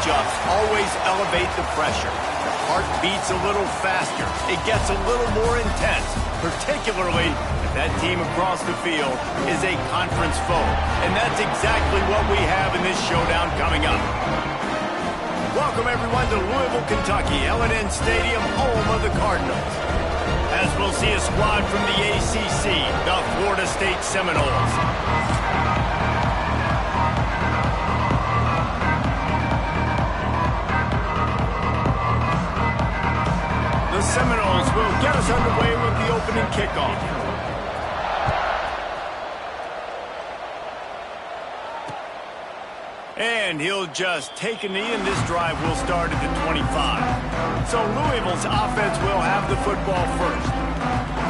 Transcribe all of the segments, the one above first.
matchups always elevate the pressure. The heart beats a little faster. It gets a little more intense, particularly if that team across the field is a conference foe. And that's exactly what we have in this showdown coming up. Welcome, everyone, to Louisville, Kentucky, L&N Stadium, home of the Cardinals. As we'll see a squad from the ACC, the Florida State Seminoles. The Seminoles will get us underway with the opening kickoff. And he'll just take a knee, and this drive will start at the 25. So Louisville's offense will have the football first.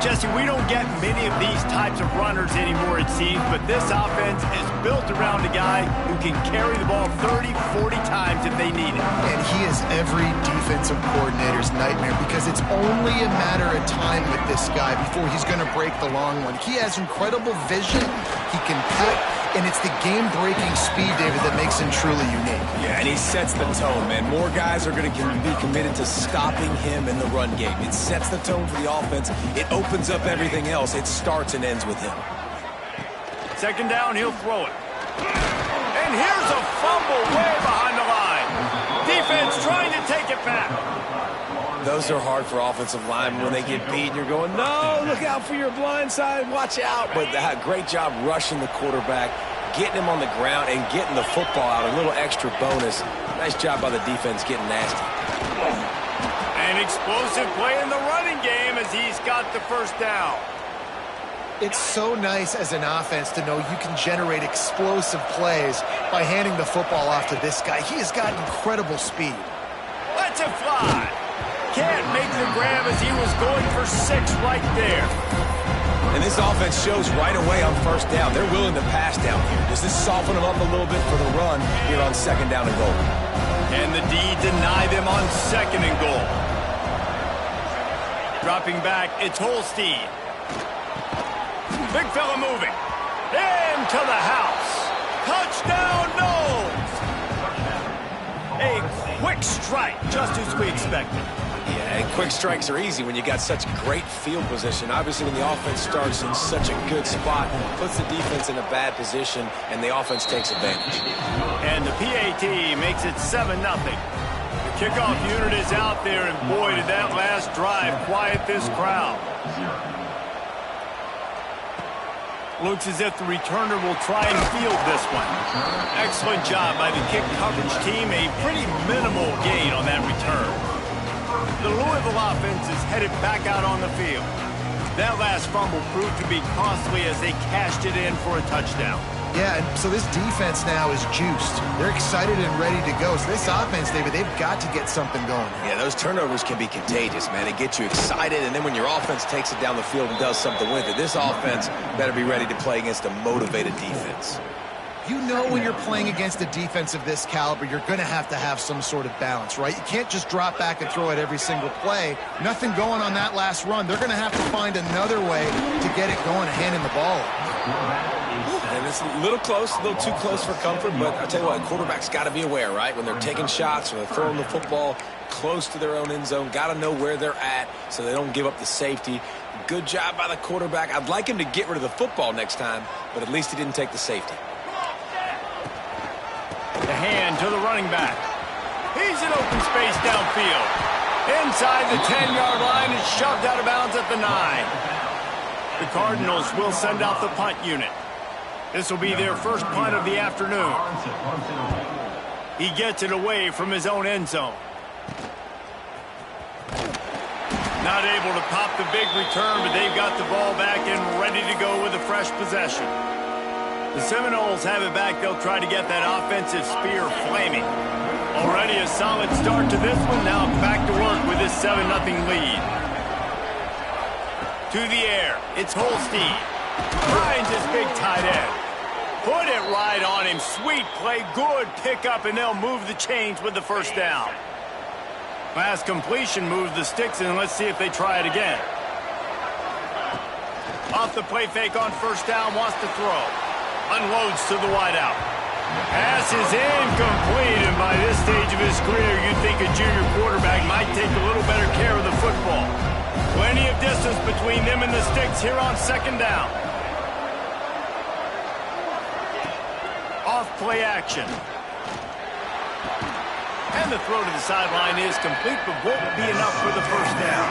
Jesse, we don't get many of these types of runners anymore, it seems, but this offense is built around a guy who can carry the ball 30, 40 times if they need it. And he is every defensive coordinator's nightmare because it's only a matter of time with this guy before he's going to break the long one. He has incredible vision. He can cut. And it's the game-breaking speed, David, that makes him truly unique. Yeah, and he sets the tone, man. More guys are going to be committed to stopping him in the run game. It sets the tone for the offense. It opens up everything else. It starts and ends with him. Second down, he'll throw it. And here's a fumble way behind the line. Defense trying to take it back. Those are hard for offensive linemen when they get beat and you're going, no, look out for your blind side, watch out. But great job rushing the quarterback, getting him on the ground, and getting the football out, a little extra bonus. Nice job by the defense getting nasty. An explosive play in the running game as he's got the first down. It's so nice as an offense to know you can generate explosive plays by handing the football off to this guy. He has got incredible speed. Lets it fly. Can't make the grab as he was going for 6 right there. And this offense shows right away on first down. They're willing to pass down here. Does this soften them up a little bit for the run here on second down and goal? And the D deny them on second and goal. Dropping back, it's Holstein. Big fella moving. Into the house. Touchdown, Noles. A quick strike, just as we expected. Yeah, and quick strikes are easy when you got such great field position. Obviously, when the offense starts in such a good spot, puts the defense in a bad position, and the offense takes advantage. And the PAT makes it 7-0. The kickoff unit is out there, and boy, did that last drive quiet this crowd. Looks as if the returner will try and field this one. Excellent job by the kick coverage team. A pretty minimal gain on that return. The Louisville offense is headed back out on the field. That last fumble proved to be costly as they cashed it in for a touchdown. Yeah, and so this defense now is juiced. They're excited and ready to go. So this offense, David, they've got to get something going. Yeah, those turnovers can be contagious, man. They get you excited, and then when your offense takes it down the field and does something with it, this offense better be ready to play against a motivated defense. You know when you're playing against a defense of this caliber, you're going to have some sort of balance, right? You can't just drop back and throw it every single play. Nothing going on that last run. They're going to have to find another way to get it going and hand him the ball. And it's a little close, a little too close for comfort, but I'll tell you what, quarterback's got to be aware, right? When they're taking shots or they're throwing the football close to their own end zone, got to know where they're at so they don't give up the safety. Good job by the quarterback. I'd like him to get rid of the football next time, but at least he didn't take the safety. The hand to the running back. He's in open space downfield. Inside the 10-yard line and shoved out of bounds at the 9. The Cardinals will send out the punt unit. This will be their first punt of the afternoon. He gets it away from his own end zone. Not able to pop the big return, but they've got the ball back and ready to go with a fresh possession. The Seminoles have it back. They'll try to get that offensive spear flaming. Already a solid start to this one. Now back to work with this 7-0 lead. To the air. It's Holstein. Finds his big tight end. Put it right on him. Sweet play. Good pickup, and they'll move the chains with the first down. Last completion moves the sticks, and let's see if they try it again. Off the play fake on first down. Wants to throw. Unloads to the wideout. Pass is incomplete, and by this stage of his his career, you'd think a junior quarterback might take a little better care of the football. Plenty of distance between them and the sticks here on second down. Off play action. And the throw to the sideline is complete, but won't be enough for the first down.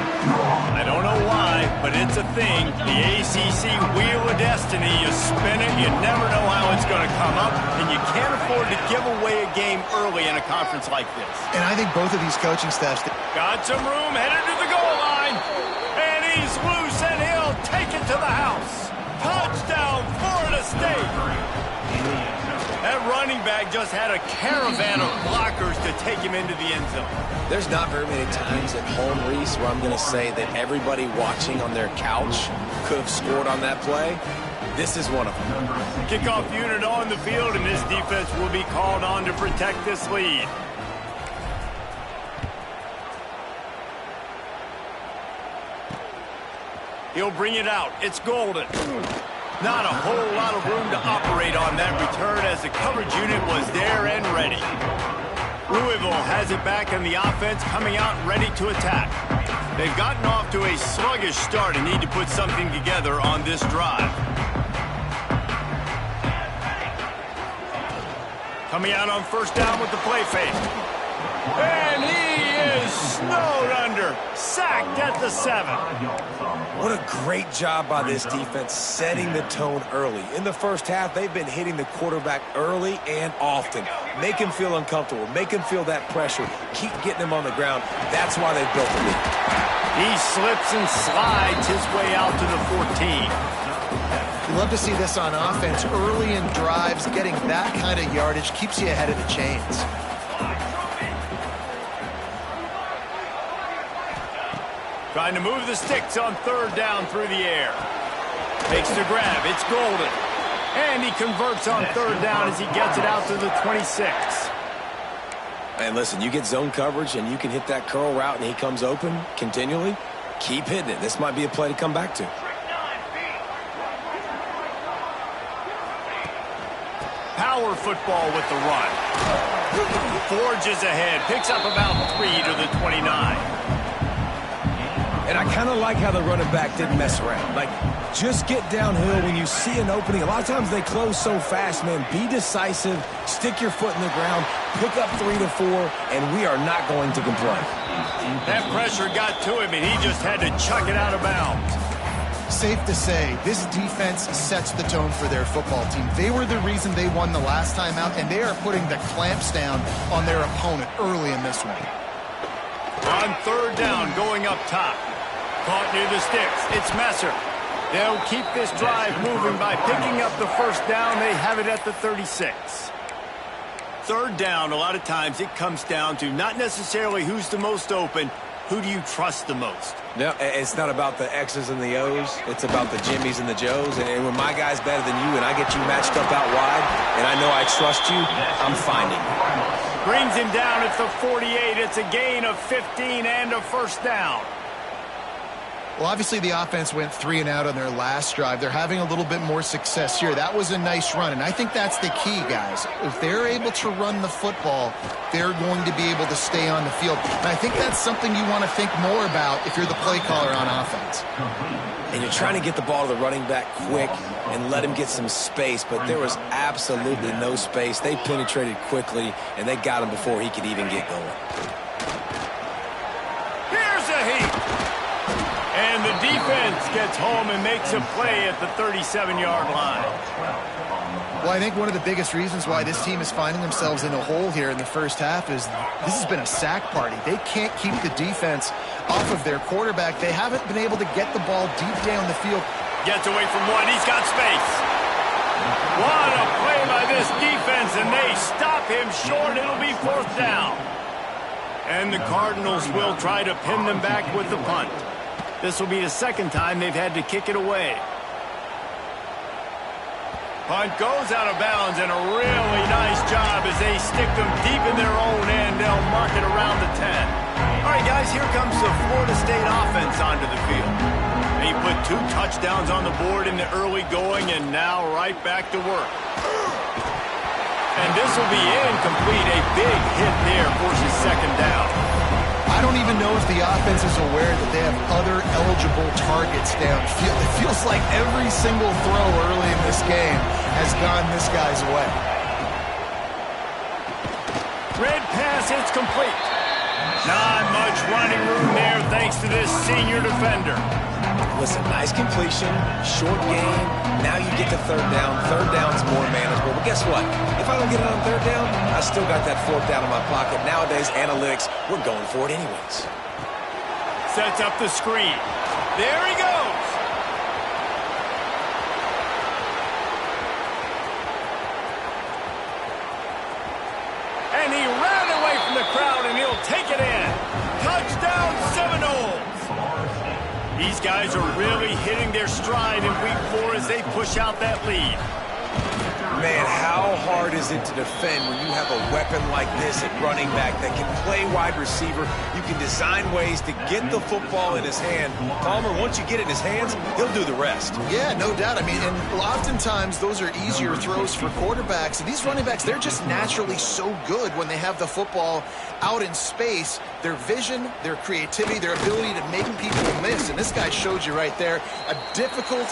I don't know why, but it's a thing. The ACC Wheel of Destiny. You spin it, you never know how it's going to come up, and you can't afford to give away a game early in a conference like this. And I think both of these coaching staffs... Got some room, headed to the goal line. And he's loose, and he'll take it to the house. Touchdown, Florida State. That running back just had a caravan of blockers to take him into the end zone. There's not very many times at home, Reese, where I'm going to say that everybody watching on their couch could have scored on that play. This is one of them. Kickoff unit on the field, and this defense will be called on to protect this lead. He'll bring it out. It's Golden. Not a whole lot of room to operate on that return as the coverage unit was there and ready. Louisville has it back in the offense, coming out ready to attack. They've gotten off to a sluggish start and need to put something together on this drive. Coming out on first down with the play fake. And he is snowed under. Sacked at the 7. What a great job by this defense setting the tone early. In the first half, they've been hitting the quarterback early and often. Make him feel uncomfortable. Make him feel that pressure. Keep getting him on the ground. That's why they built the lead. He slips and slides his way out to the 14. You love to see this on offense. Early in drives, getting that kind of yardage keeps you ahead of the chains. Trying to move the sticks on third down through the air. Makes the grab. It's Golden. And he converts on third down as he gets it out to the 26. And listen, you get zone coverage and you can hit that curl route and he comes open continually. Keep hitting it. This might be a play to come back to. Power football with the run. Forges ahead. Picks up about 3 to the 29. And I kind of like how the running back didn't mess around. Like, just get downhill when you see an opening. A lot of times they close so fast, man. Be decisive. Stick your foot in the ground. Pick up 3 to 4, and we are not going to complain. That pressure got to him, and he just had to chuck it out of bounds. Safe to say, this defense sets the tone for their football team. They were the reason they won the last time out, and they are putting the clamps down on their opponent early in this one. On third down, going up top. Caught near the sticks. It's Messer. They'll keep this drive moving by picking up the first down. They have it at the 36. Third down, a lot of times it comes down to not necessarily who's the most open, who do you trust the most? No, it's not about the X's and the O's. It's about the Jimmies and the Joes. And when my guy's better than you and I get you matched up out wide and I know I trust you, I'm finding you. Brings him down at the 48. It's a gain of 15 and a first down. Well, obviously the offense went 3 and out on their last drive. They're having a little bit more success here. That was a nice run, and I think that's the key, guys. If they're able to run the football, they're going to be able to stay on the field. And I think that's something you want to think more about if you're the play caller on offense. And you're trying to get the ball to the running back quick and let him get some space, but there was absolutely no space. They penetrated quickly, and they got him before he could even get going. Here's a heat. And the defense gets home and makes a play at the 37-yard line. Well, I think one of the biggest reasons why this team is finding themselves in a hole here in the first half is this has been a sack party. They can't keep the defense off of their quarterback. They haven't been able to get the ball deep down the field. Gets away from one. He's got space. What a play by this defense, and they stop him short. It'll be fourth down. And the Cardinals will try to pin them back with the punt. This will be the second time they've had to kick it away. Punt goes out of bounds, and a really nice job as they stick them deep in their own end. They'll mark it around the 10. All right, guys, here comes the Florida State offense onto the field. They put 2 touchdowns on the board in the early going, and now right back to work. And this will be incomplete. A big hit there forces know if the offense is aware that they have other eligible targets downfield. It feels like every single throw early in this game has gone this guy's way. Red pass, it's complete. Not much running room there thanks to this senior defender. Listen, nice completion, short game. Now you get to third down. Third down's more manageable. But guess what? If I don't get it on third down, I still got that fourth down in my pocket. Nowadays, analytics, we're going for it anyways. Sets up the screen. There he goes. And he ran away from the crowd, and he'll take it in. Touchdown, Seminoles. These guys are really hitting their stride in week 4 as they push out that lead. Man, how hard is it to defend when you have a weapon like this at running back that can play wide receiver? You can design ways to get the football in his hand. Palmer, once you get it in his hands, he'll do the rest. Yeah, no doubt. I mean, and oftentimes those are easier throws for quarterbacks. And these running backs, they're just naturally so good when they have the football out in space. Their vision, their creativity, their ability to make people miss. And this guy showed you right there, a difficult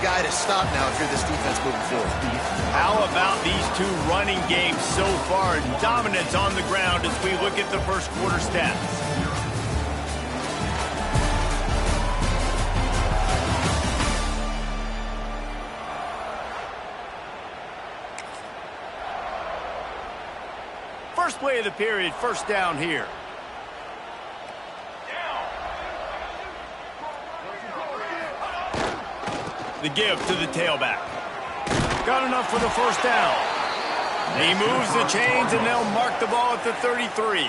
guy to stop now if you're this defense moving forward. How about these two running games so far? Dominance on the ground as we look at the first quarter stats. First play of the period, first down here. The give to the tailback. Got enough for the first down. He moves the chains, and they'll mark the ball at the 33.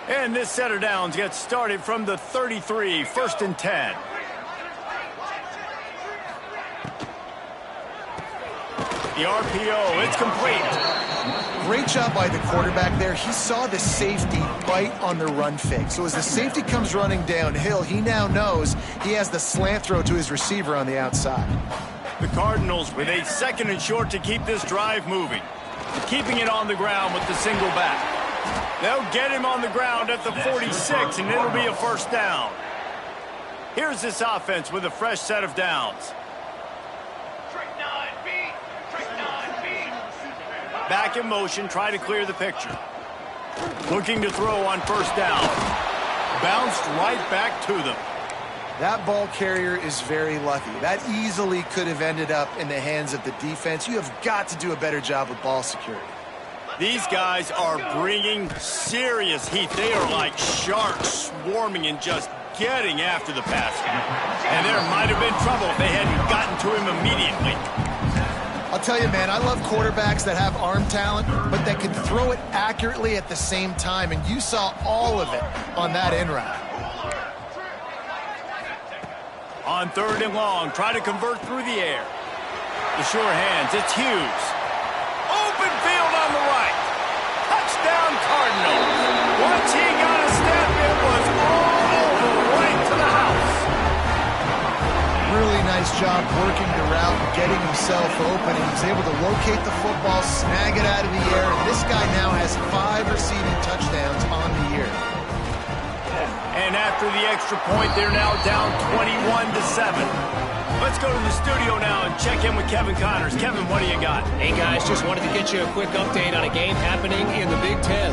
And this set of downs gets started from the 33, first and 10. The RPO, it's complete. Great job by the quarterback there. He saw the safety bite on the run fake. So as the safety comes running downhill, he now knows he has the slant throw to his receiver on the outside. The Cardinals with a second and short to keep this drive moving. Keeping it on the ground with the single back. They'll get him on the ground at the 46, and it'll be a first down. Here's this offense with a fresh set of downs. Back in motion, try to clear the picture. Looking to throw on first down. Bounced right back to them. That ball carrier is very lucky. That easily could have ended up in the hands of the defense. You have got to do a better job with ball security. These guys are bringing serious heat. They are like sharks swarming and just getting after the passer. And there might have been trouble if they hadn't gotten to him immediately. I'll tell you, man, I love quarterbacks that have arm talent, but that can throw it accurately at the same time, and you saw all of it on that in route. On third and long, try to convert through the air. The sure hands, it's Hughes. Open field on the right. Touchdown, Cardinals. Once he got a step, it was all over right to the house. Really nice job working the route, getting himself open, and he's able to locate the football, snag it out of the air, and this guy now has 5 receiving touchdowns on the year. And after the extra point, they're now down 21-7. Let's go to the studio now and check in with Kevin Connors. Kevin, what do you got? Hey, guys, just wanted to get you a quick update on a game happening in the Big Ten.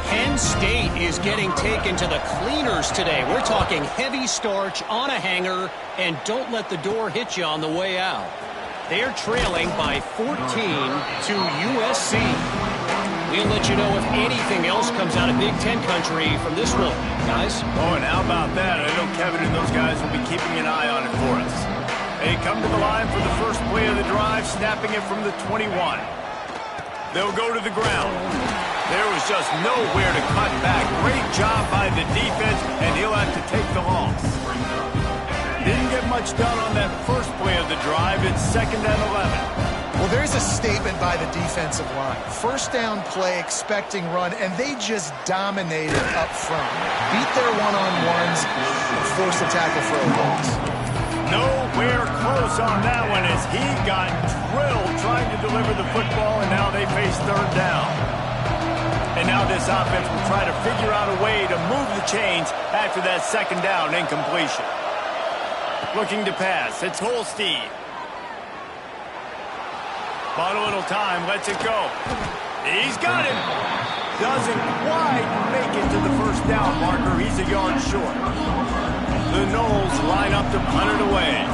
Penn State is getting taken to the cleaners today. We're talking heavy starch on a hanger, and don't let the door hit you on the way out. They're trailing by 14 to USC. We'll let you know if anything else comes out of Big Ten country from this one, guys. Oh, and how about that? I know Kevin and those guys will be keeping an eye on it for us. They come to the line for the first play of the drive, snapping it from the 21. They'll go to the ground. There was just nowhere to cut back. Great job by the defense, and he'll have to take the loss. Didn't get much done on that first play of the drive. It's second and 11. Well, there's a statement by the defensive line. First down play, expecting run, and they just dominated up front. Beat their one-on-ones and forced a tackle for a loss. Nowhere close on that one as he got drilled trying to deliver the football, and now they face third down. And now this offense will try to figure out a way to move the chains after that second down incompletion. Looking to pass. It's Holstein. Bought a little time. Lets it go. He's got it. Doesn't quite make it to the first down marker. He's a yard short. The Noles line up to punt it away.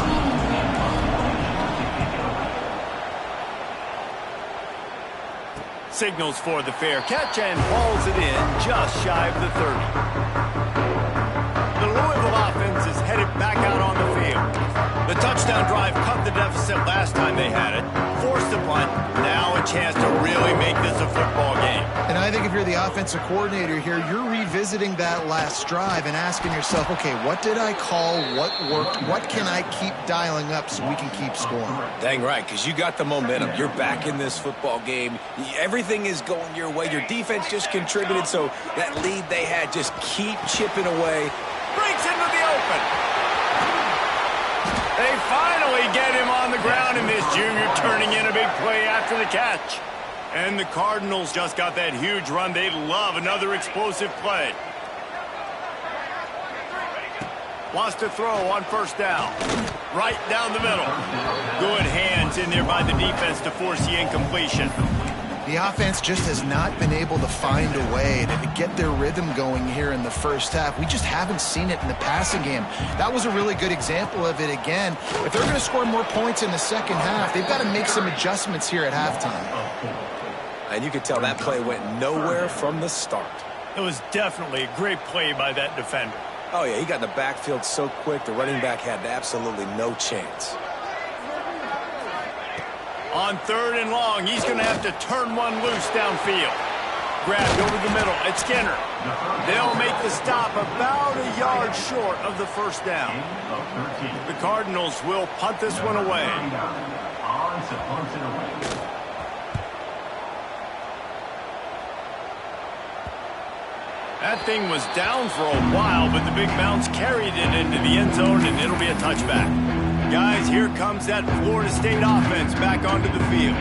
Signals for the fair catch and hauls it in just shy of the 30. The Louisville offense is headed back out on the field. The touchdown drive cut the deficit last time they had it. Forced the punt. Now a chance to really make this a football game. And I think if you're the offensive coordinator here, you're revisiting that last drive and asking yourself, okay, what did I call? What worked? What can I keep dialing up so we can keep scoring? Dang right, because you got the momentum. You're back in this football game. Everything is going your way. Your defense just contributed, so that lead they had, just keep chipping away. Breaks into the open. They finally get him on the ground, and this junior turning in a big play after the catch. And the Cardinals just got that huge run. They love another explosive play. Wants to throw on first down. Right down the middle. Good hands in there by the defense to force the incompletion. The offense just has not been able to find a way to get their rhythm going here in the first half. We just haven't seen it in the passing game. That was a really good example of it again. If they're going to score more points in the second half, they've got to make some adjustments here at halftime. And you could tell that play went nowhere from the start. It was definitely a great play by that defender. Oh, yeah, he got in the backfield so quick, the running back had absolutely no chance. On third and long, he's going to have to turn one loose downfield. Grabbed over the middle. It's Skinner. They'll make the stop about a yard short of the first down. The Cardinals will punt this one away. That thing was down for a while, but the big bounce carried it into the end zone, and it'll be a touchback. Guys, here comes that Florida State offense back onto the field.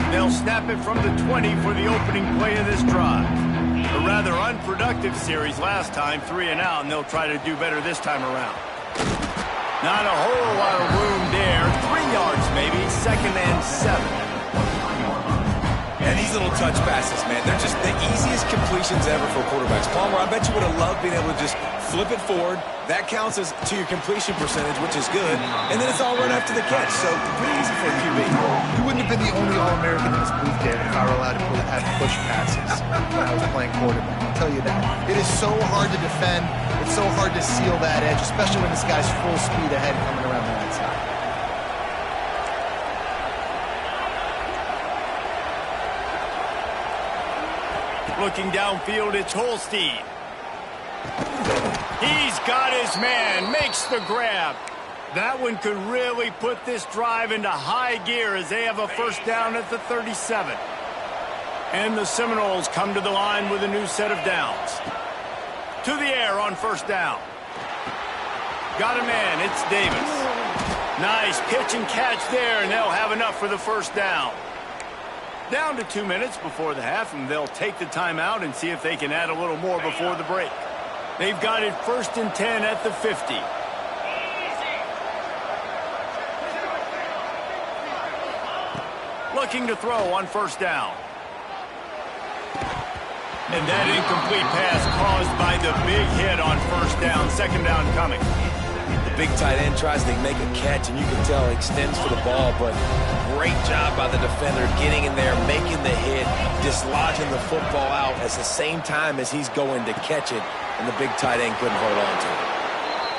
They'll snap it from the 20 for the opening play of this drive. A rather unproductive series last time, 3 and out, and they'll try to do better this time around. Not a whole lot of room there. 3 yards maybe, 2nd and 7. And these little touch passes, man, they're just the easiest completions ever for quarterbacks. Palmer, I bet you would have loved being able to just flip it forward. That counts as to your completion percentage, which is good. And then it's all right after the catch, so pretty easy for a QB. You wouldn't have been the only All-American in this booth, David, if I were allowed to have push passes when I was playing quarterback. I'll tell you that. It is so hard to defend. It's so hard to seal that edge, especially when this guy's full speed ahead coming around the right side. Looking downfield, it's Holstein. He's got his man, makes the grab. That one could really put this drive into high gear as they have a first down at the 37. And the Seminoles come to the line with a new set of downs. To the air on first down. Got a man, it's Davis. Nice pitch and catch there, and they'll have enough for the first down. Down to 2 minutes before the half, and they'll take the timeout and see if they can add a little more before the break. They've got it 1st and 10 at the 50. Looking to throw on first down. And that incomplete pass caused by the big hit on first down. 2nd down coming. The big tight end tries to make a catch, and you can tell he extends for the ball, but great job by the defender getting in there, making the hit, dislodging the football out at the same time as he's going to catch it, and the big tight end couldn't hold on to it.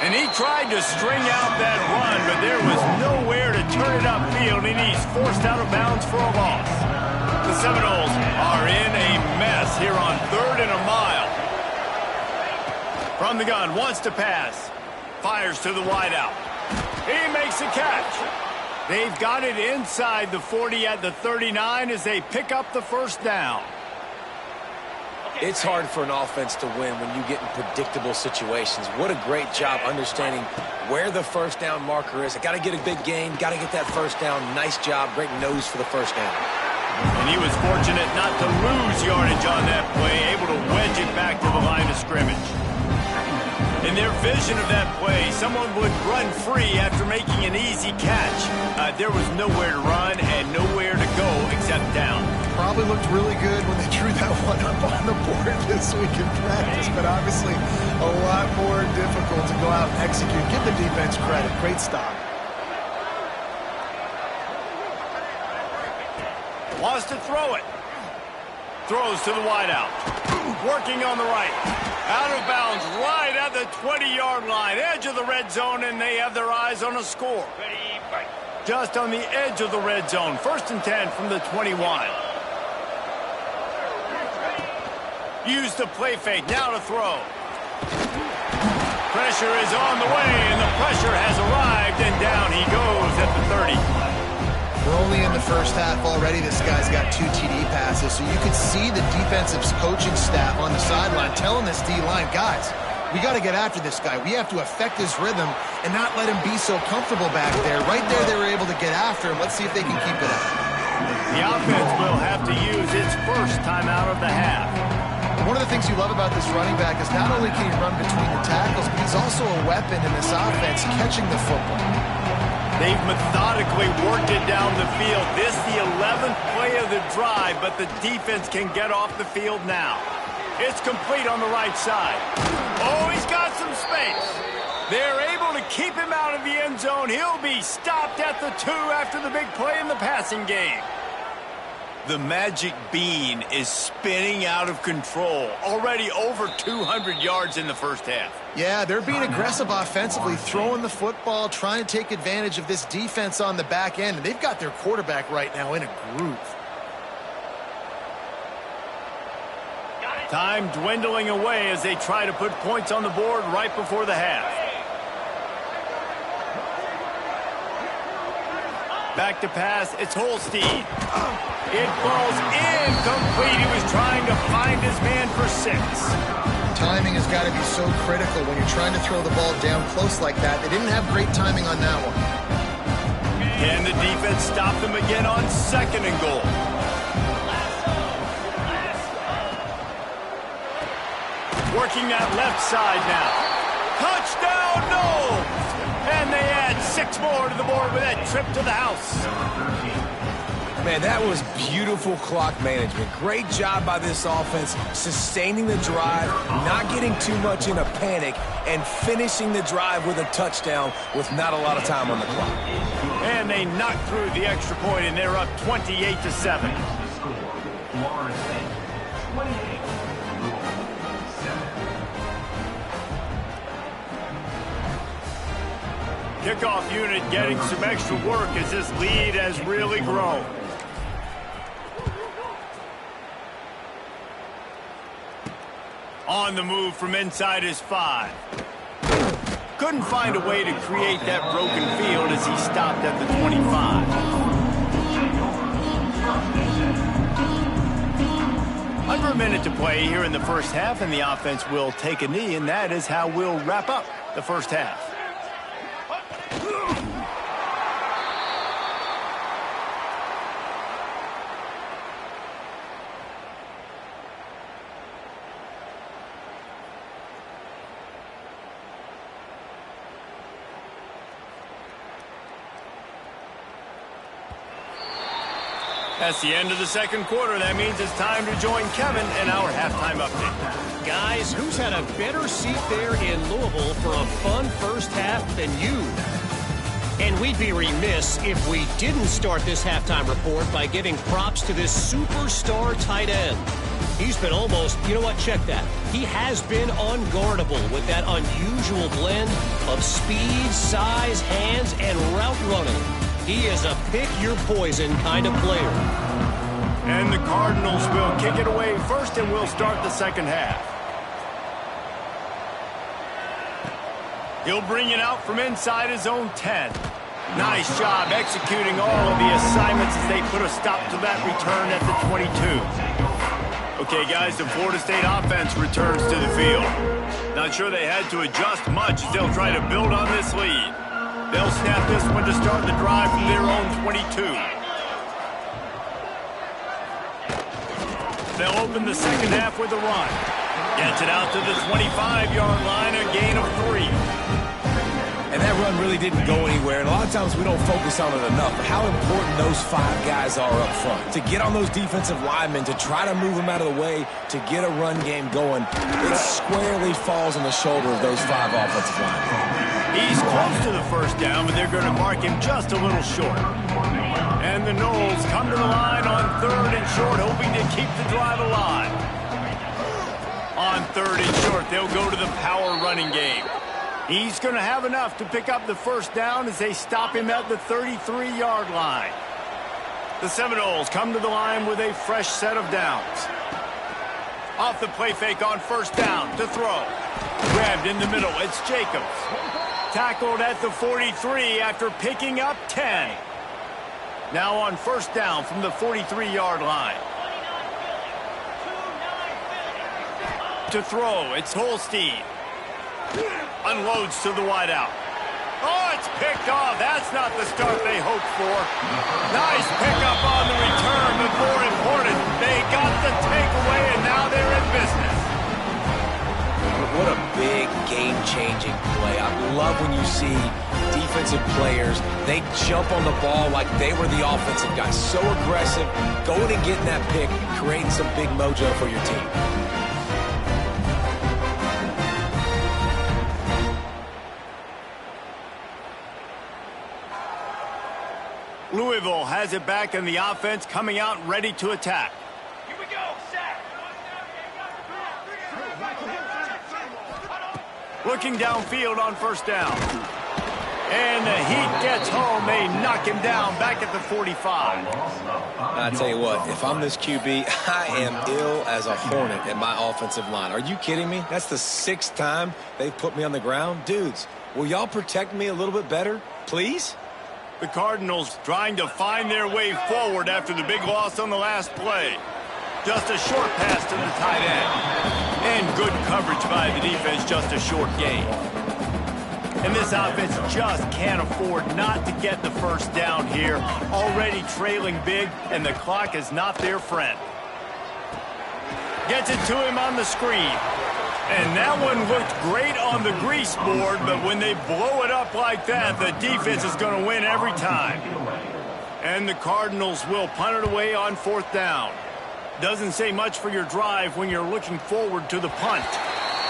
And he tried to string out that run, but there was nowhere to turn it upfield, and he's forced out of bounds for a loss. The Seminoles are in a mess here on 3rd and a mile. From the gun, wants to pass. Fires to the wideout. He makes a catch. They've got it inside the 40 at the 39 as they pick up the first down. It's hard for an offense to win when you get in predictable situations. What a great job understanding where the first down marker is. I got to get a big gain, got to get that first down. Nice job, great nose for the first down. And he was fortunate not to lose yardage on that play, able to wedge it back to the line of scrimmage. In their vision of that play, someone would run free after making an easy catch. There was nowhere to run and nowhere to go except down. Probably looked really good when they drew that one up on the board this week in practice, but obviously a lot more difficult to go out and execute. Give the defense credit. Great stop. Wants to throw it. Throws to the wideout. Working on the right. Out of bounds right at the 20-yard line. Edge of the red zone, and they have their eyes on a score. Just on the edge of the red zone. 1st and 10 from the 21. Use the play fake. Now to throw. Pressure is on the way, and the pressure has arrived, and down he goes at the 30. We're only in the first half already. This guy's got 2 TD passes, so you could see the defensive coaching staff on the sideline telling this D-line, guys, we got to get after this guy. We have to affect his rhythm and not let him be so comfortable back there. Right there, they were able to get after him. Let's see if they can keep it up. The offense will have to use its first timeout of the half. One of the things you love about this running back is not only can he run between the tackles, but he's also a weapon in this offense catching the football. They've methodically worked it down the field. This the 11th play of the drive, but the defense can get off the field now. It's complete on the right side. Oh, he's got some space. They're able to keep him out of the end zone. He'll be stopped at the 2 after the big play in the passing game. The magic bean is spinning out of control. Already over 200 yards in the first half. Yeah, they're being aggressive offensively, throwing the football, trying to take advantage of this defense on the back end. And they've got their quarterback right now in a groove. Time dwindling away as they try to put points on the board right before the half. Back to pass, it's Holstein. It falls incomplete. He was trying to find his man for 6. Timing has got to be so critical when you're trying to throw the ball down close like that. They didn't have great timing on that one. And the defense stopped them again on 2nd and goal. Working that left side now. Touchdown, no! And they add 6 more to the board with that trip to the house. Man, that was beautiful clock management. Great job by this offense, sustaining the drive, not getting too much in a panic, and finishing the drive with a touchdown with not a lot of time on the clock. And they knocked through the extra point, and they're up 28-7. Kickoff unit getting some extra work as this lead has really grown. On the move from inside his 5. Couldn't find a way to create that broken field as he stopped at the 25. Under a minute to play here in the first half, and the offense will take a knee, and that is how we'll wrap up the first half. That's the end of the second quarter. That means it's time to join Kevin in our halftime update. Guys, who's had a better seat there in Louisville for a fun first half than you? And we'd be remiss if we didn't start this halftime report by giving props to this superstar tight end. He's been almost, you know what, check that. He has been unguardable with that unusual blend of speed, size, hands, and route running. He is a pick-your-poison kind of player. And the Cardinals will kick it away first, and we'll start the second half. He'll bring it out from inside his own 10. Nice job executing all of the assignments as they put a stop to that return at the 22. Okay, guys, the Florida State offense returns to the field. Not sure they had to adjust much as they'll try to build on this lead. They'll snap this one to start the drive from their own 22. They'll open the second half with a run. Gets it out to the 25-yard line, a gain of 3. And that run really didn't go anywhere, and a lot of times we don't focus on it enough, but how important those 5 guys are up front. To get on those defensive linemen, to try to move them out of the way, to get a run game going, it squarely falls on the shoulder of those 5 offensive linemen. He's close to the first down, but they're going to mark him just a little short. And the Noles come to the line on 3rd and short, hoping to keep the drive alive. On 3rd and short, they'll go to the power running game. He's going to have enough to pick up the first down as they stop him at the 33-yard line. The Seminoles come to the line with a fresh set of downs. Off the play fake on first down to throw. Grabbed in the middle, it's Jacobs. Tackled at the 43 after picking up 10. Now on first down from the 43-yard line. To throw, it's Holstein. Unloads to the wideout. Oh, it's picked off. That's not the start they hoped for. Nice pickup on the return, but more important, they got the takeaway, and now they're in business. What a big game-changing play. I love when you see defensive players, they jump on the ball like they were the offensive guys. So aggressive, going and getting that pick, creating some big mojo for your team. Louisville has it back in the offense, coming out ready to attack. Here we go, set. Looking downfield on first down. And the heat gets home. They knock him down back at the 45. I tell you what, if I'm this QB, I am ill as a hornet at my offensive line. Are you kidding me? That's the 6th time they've put me on the ground. Dudes, will y'all protect me a little bit better, please? The Cardinals trying to find their way forward after the big loss on the last play. Just a short pass to the tight end. And good coverage by the defense, just a short gain. And this offense just can't afford not to get the first down here. Already trailing big, and the clock is not their friend. Gets it to him on the screen. And that one looked great on the grease board, but when they blow it up like that, the defense is going to win every time. And the Cardinals will punt it away on 4th down. Doesn't say much for your drive when you're looking forward to the punt.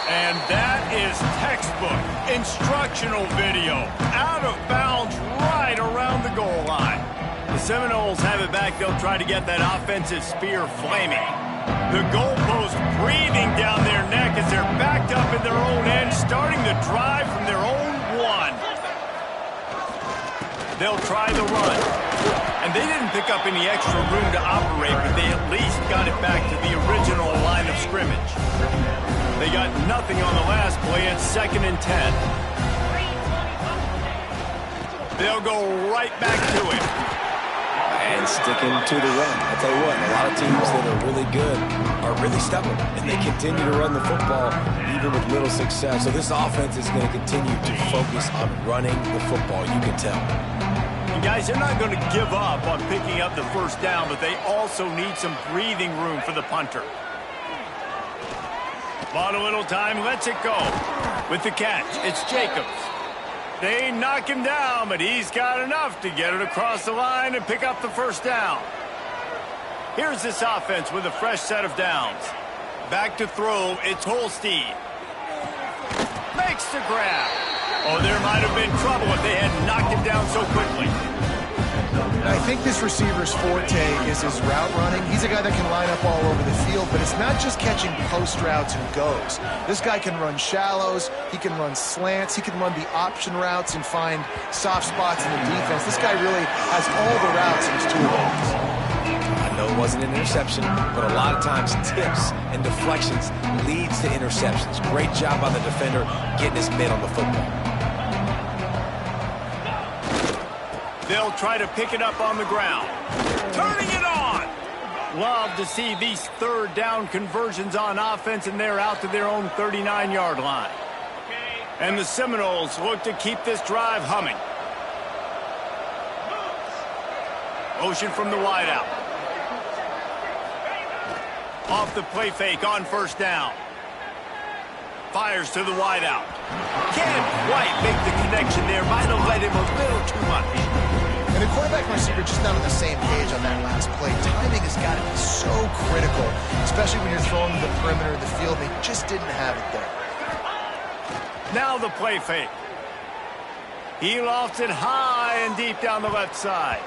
And that is textbook instructional video. Out of bounds right around the goal line. The Seminoles have it back. They'll try to get that offensive spear flaming. The goalpost breathing down their neck as they're backed up in their own end, starting the drive from their own 1. They'll try the run. And they didn't pick up any extra room to operate, but they at least got it back to the original line of scrimmage. They got nothing on the last play. It's 2nd and 10. They'll go right back to him. And sticking to the run. I tell you what, a lot of teams that are really good are really stubborn, and they continue to run the football even with little success. So this offense is going to continue to focus on running the football, you can tell. And guys, they're not going to give up on picking up the first down, but they also need some breathing room for the punter. Bought a little time, lets it go. With the catch, it's Jacobs. They knock him down, but he's got enough to get it across the line and pick up the first down. Here's this offense with a fresh set of downs. Back to throw, it's Holstein. Makes the grab. Oh, there might have been trouble if they had knocked him down so quickly. I think this receiver's forte is his route running. He's a guy that can line up all over the field, but it's not just catching post routes and goes. This guy can run shallows, he can run slants, he can run the option routes and find soft spots in the defense. This guy really has all the routes in his toolbox. I know it wasn't an interception, but a lot of times tips and deflections leads to interceptions. Great job by the defender getting his mid on the football. They'll try to pick it up on the ground. Turning it on! Love to see these 3rd down conversions on offense, and they're out to their own 39-yard line. And the Seminoles look to keep this drive humming. Motion from the wideout. Off the play fake on first down. Fires to the wideout. Can't quite make the connection there. Might have let him a little too much. And the quarterback and receiver just not on the same page on that last play. Timing has got to be so critical, especially when you're throwing to the perimeter of the field. They just didn't have it there. Now the play fake. He lofts it high and deep down the left side.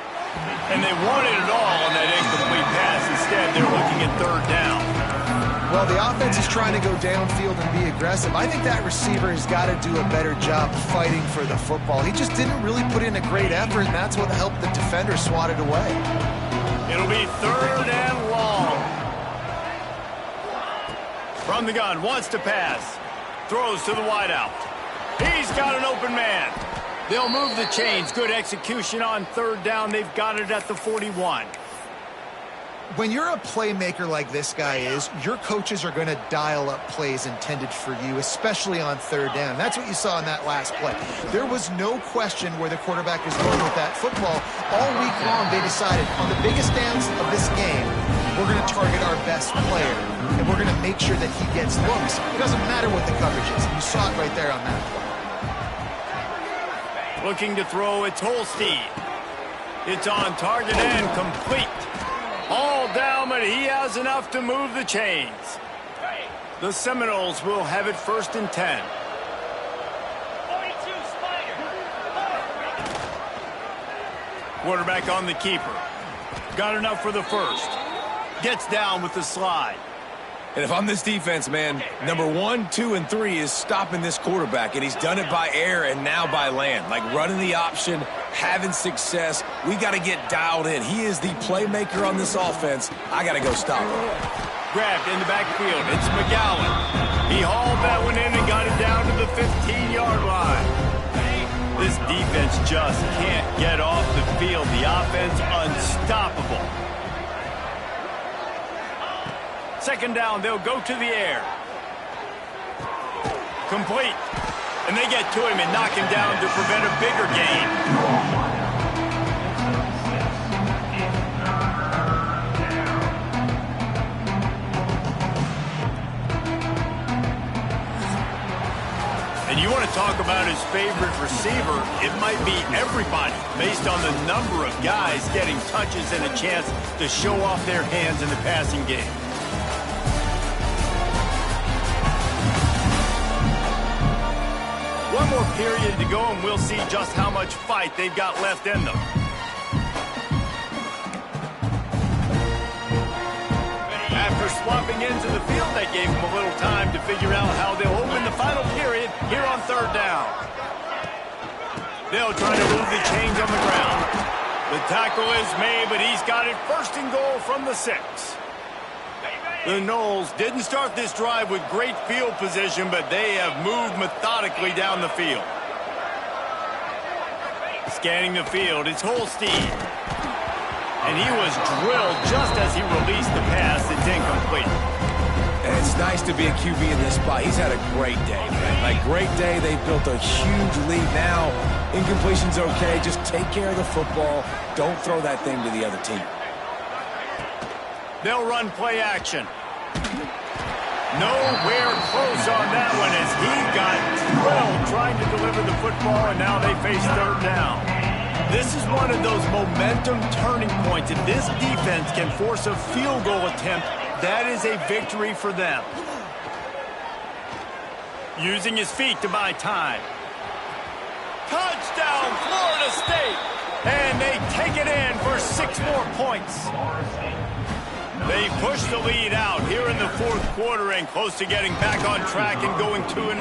And they wanted it all on that incomplete pass. Instead, they're looking at third down. Well, the offense is trying to go downfield and be aggressive. I think that receiver has got to do a better job fighting for the football. He just didn't really put in a great effort, and that's what helped the defender swat it away. It'll be third and long. From the gun, wants to pass. Throws to the wideout. He's got an open man. They'll move the chains. Good execution on third down. They've got it at the 41. When you're a playmaker like this guy is, your coaches are going to dial up plays intended for you, especially on third down. That's what you saw in that last play. There was no question where the quarterback is going with that football. All week long, they decided on the biggest downs of this game, we're going to target our best player, and we're going to make sure that he gets looks. It doesn't matter what the coverage is. You saw it right there on that play. Looking to throw, it's Holstein. It's on target and complete. All down, but he has enough to move the chains. The Seminoles will have it first and 10. Quarterback on the keeper. Got enough for the first. Gets down with the slide. And if I'm this defense, man, number 1, 2, and 3 is stopping this quarterback, and he's done it by air and now by land. Like running the option, having success. We got to get dialed in. He is the playmaker on this offense. I got to go stop him. Grabbed in the backfield. It's McGowan. He hauled that one in and got it down to the 15-yard line. This defense just can't get off the field. The offense unstoppable. Second down, they'll go to the air. Complete. And they get to him and knock him down to prevent a bigger gain. And you want to talk about his favorite receiver, it might be everybody, based on the number of guys getting touches and a chance to show off their hands in the passing game. One more period to go, and we'll see just how much fight they've got left in them. After swapping into the field, that gave them a little time to figure out how they'll open the final period here on third down. They'll try to move the chains on the ground. The tackle is made, but he's got it first and goal from the 6. The Noles didn't start this drive with great field position, but they have moved methodically down the field. Scanning the field, it's Holstein. And he was drilled just as he released the pass. It's incomplete. And it's nice to be a QB in this spot. He's had a great day, man. Like, great day. They built a huge lead now. Incompletion's okay. Just take care of the football. Don't throw that thing to the other team. They'll run play action. Nowhere close on that one as he got drilled trying to deliver the football, and now they face third down. This is one of those momentum turning points. If this defense can force a field goal attempt, that is a victory for them. Using his feet to buy time. Touchdown, Florida State! And they take it in for 6 more points. They push the lead out here in the fourth quarter and close to getting back on track and going 2-1.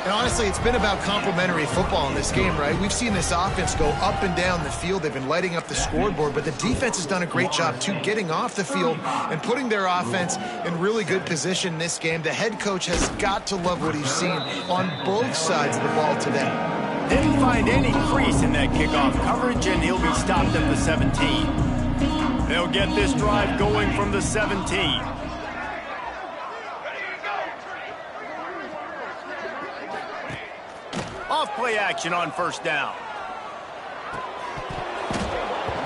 And honestly, it's been about complementary football in this game, right? We've seen this offense go up and down the field. They've been lighting up the scoreboard, but the defense has done a great job, too, getting off the field and putting their offense in really good position in this game. The head coach has got to love what he's seen on both sides of the ball today. Didn't find any crease in that kickoff coverage, and he'll be stopped at the 17. They'll get this drive going from the 17. Off play action on first down.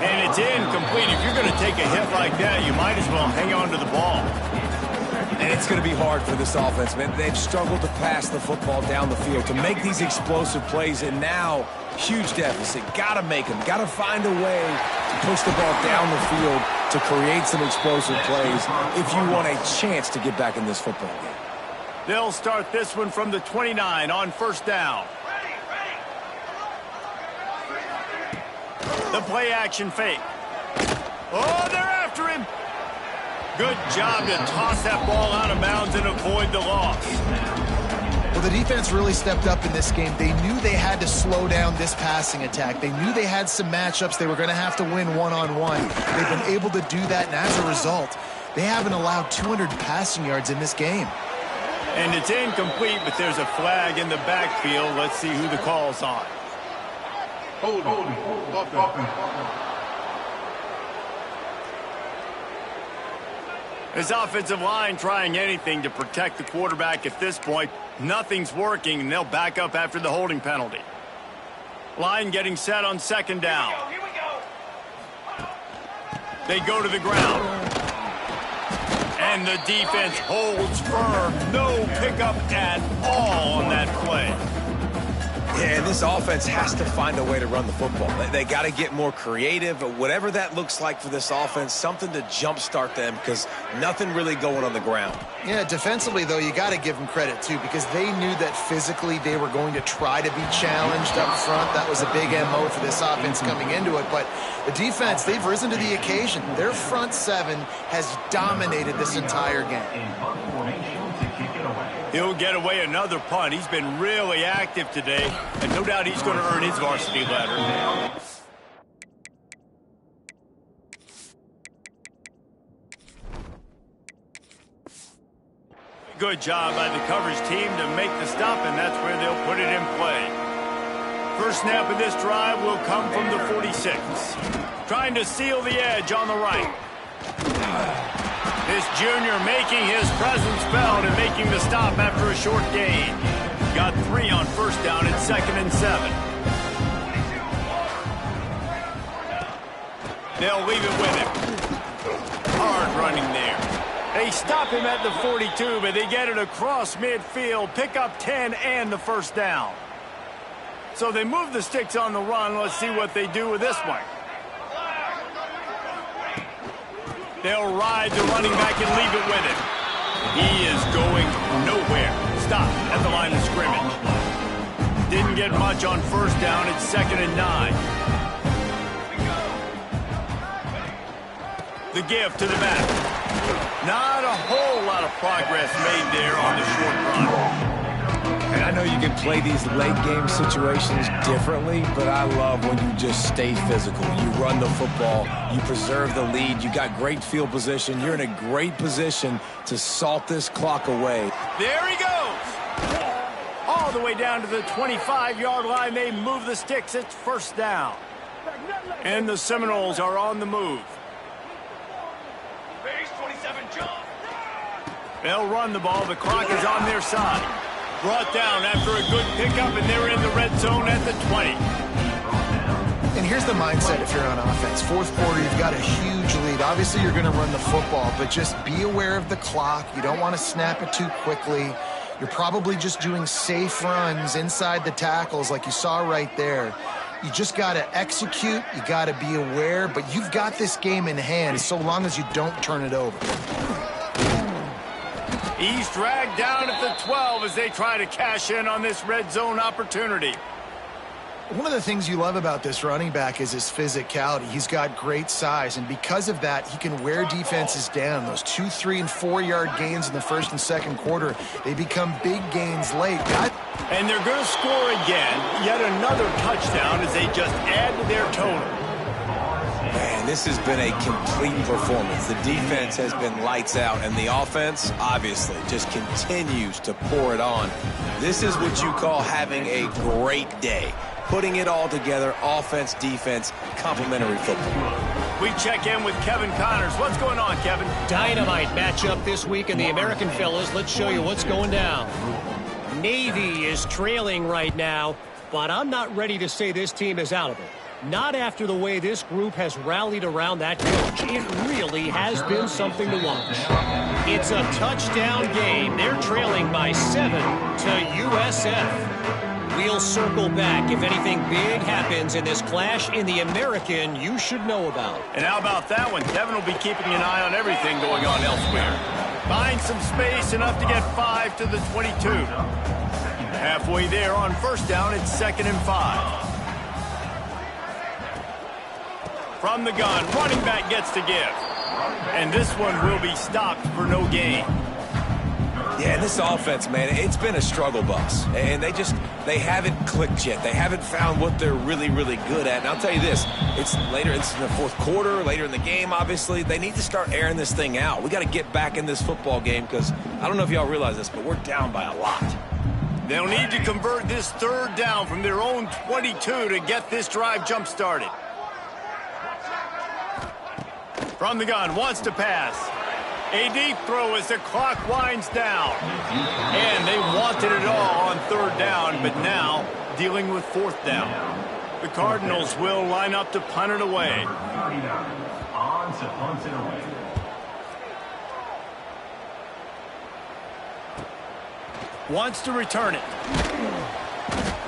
And it's incomplete. If you're going to take a hit like that, you might as well hang on to the ball. And it's going to be hard for this offense, man. They've struggled to pass the football down the field, to make these explosive plays, and now huge deficit. Got to make them. Got to find a way to push the ball down the field to create some explosive plays if you want a chance to get back in this football game. They'll start this one from the 29 on first down. The play action fake. Oh, they're after him. Good job to toss that ball out of bounds and avoid the loss. Well, the defense really stepped up in this game. They knew they had to slow down this passing attack. They knew they had some matchups they were going to have to win one-on-one. They've been able to do that, and as a result, they haven't allowed 200 passing yards in this game. And it's incomplete, but there's a flag in the backfield. Let's see who the call's on. His offensive line trying anything to protect the quarterback at this point. Nothing's working, and they'll back up after the holding penalty. Line getting set on second down. Here we go. They go to the ground. And the defense holds firm. No pickup at all on that play. Yeah, and this offense has to find a way to run the football. They got to get more creative, whatever that looks like for this offense, something to jumpstart them because nothing really going on the ground. Yeah, defensively, though, you got to give them credit, too, because they knew that physically they were going to try to be challenged up front. That was a big MO for this offense coming into it. But the defense, they've risen to the occasion. Their front seven has dominated this entire game. He'll get away another punt. He's been really active today, and no doubt he's going to earn his varsity letter. Good job by the coverage team to make the stop, and that's where they'll put it in play. First snap of this drive will come from the 46. Trying to seal the edge on the right. This junior making his presence felt and making the stop after a short gain. Got 3 on first down at 2nd and 7. They'll leave it with him. Hard running there. They stop him at the 42, but they get it across midfield, pick up 10 and the first down. So they move the sticks on the run. Let's see what they do with this one. They'll ride the running back and leave it with him. He is going nowhere. Stop at the line of scrimmage. Didn't get much on first down. It's 2nd and 9. The give to the back. Not a whole lot of progress made there on the short run. And I know you can play these late game situations differently, but I love when you just stay physical. You run the football, you preserve the lead, you got great field position, you're in a great position to salt this clock away. There he goes! All the way down to the 25-yard line, they move the sticks, it's first down. And the Seminoles are on the move. They'll run the ball, the clock is on their side. Brought down after a good pickup, and they're in the red zone at the 20. And here's the mindset if you're on offense. Fourth quarter, you've got a huge lead. Obviously, you're going to run the football, but just be aware of the clock. You don't want to snap it too quickly. You're probably just doing safe runs inside the tackles like you saw right there. You just got to execute. You got to be aware, but you've got this game in hand so long as you don't turn it over. He's dragged down at the 12 as they try to cash in on this red zone opportunity. One of the things you love about this running back is his physicality. He's got great size, and because of that, he can wear defenses down. Those 2, 3, and 4-yard gains in the first and second quarter, they become big gains late. And they're going to score again. Yet another touchdown as they just add to their total. Man, this has been a complete performance. The defense has been lights out, and the offense, obviously, just continues to pour it on. This is what you call having a great day. Putting it all together, offense, defense, complementary football. We check in with Kevin Connors. What's going on, Kevin? Dynamite matchup this week in the American, fellas. Let's show you what's going down. Navy is trailing right now, but I'm not ready to say this team is out of it. Not after the way this group has rallied around that coach. It really has been something to watch. It's a touchdown game. They're trailing by 7 to USF. We'll circle back if anything big happens in this clash in the American you should know about. And how about that one? Kevin will be keeping an eye on everything going on elsewhere. Find some space, enough to get 5 to the 22. Halfway there on first down, it's 2nd and 5. From the gun, running back gets to give. And this one will be stopped for no gain. Yeah, this offense, man, it's been a struggle bus. And they haven't clicked yet. They haven't found what they're really, really good at. And I'll tell you this, it's in the fourth quarter, later in the game, obviously. They need to start airing this thing out. We got to get back in this football game because I don't know if y'all realize this, but we're down by a lot. They'll need to convert this 3rd down from their own 22 to get this drive jump-started. From the gun, wants to pass. A deep throw as the clock winds down. And they wanted it all on 3rd down, but now dealing with 4th down. The Cardinals will line up to punt it away. Wants to return it.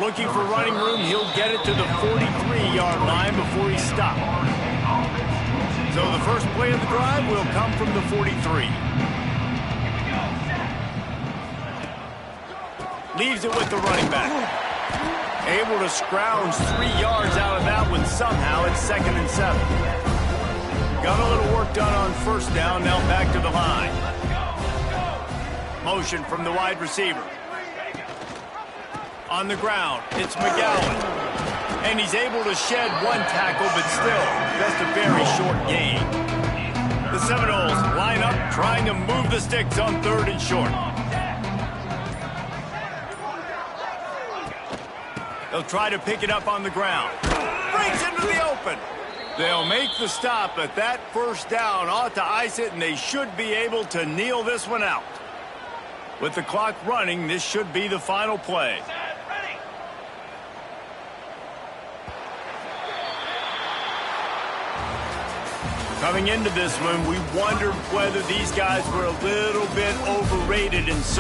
Looking for running room, he'll get it to the 43-yard line before he's stopped. So the first play of the drive will come from the 43. Leaves it with the running back. Able to scrounge 3 yards out of that one somehow. It's 2nd and 7. Got a little work done on first down. Now back to the line. Motion from the wide receiver. On the ground, it's McGowan. And he's able to shed 1 tackle, but still, just a very short gain. The Seminoles line up, trying to move the sticks on 3rd and short. They'll try to pick it up on the ground. Breaks into the open. They'll make the stop, but that first down ought to ice it, and they should be able to kneel this one out. With the clock running, this should be the final play. Coming into this one, we wondered whether these guys were a little bit overrated in certain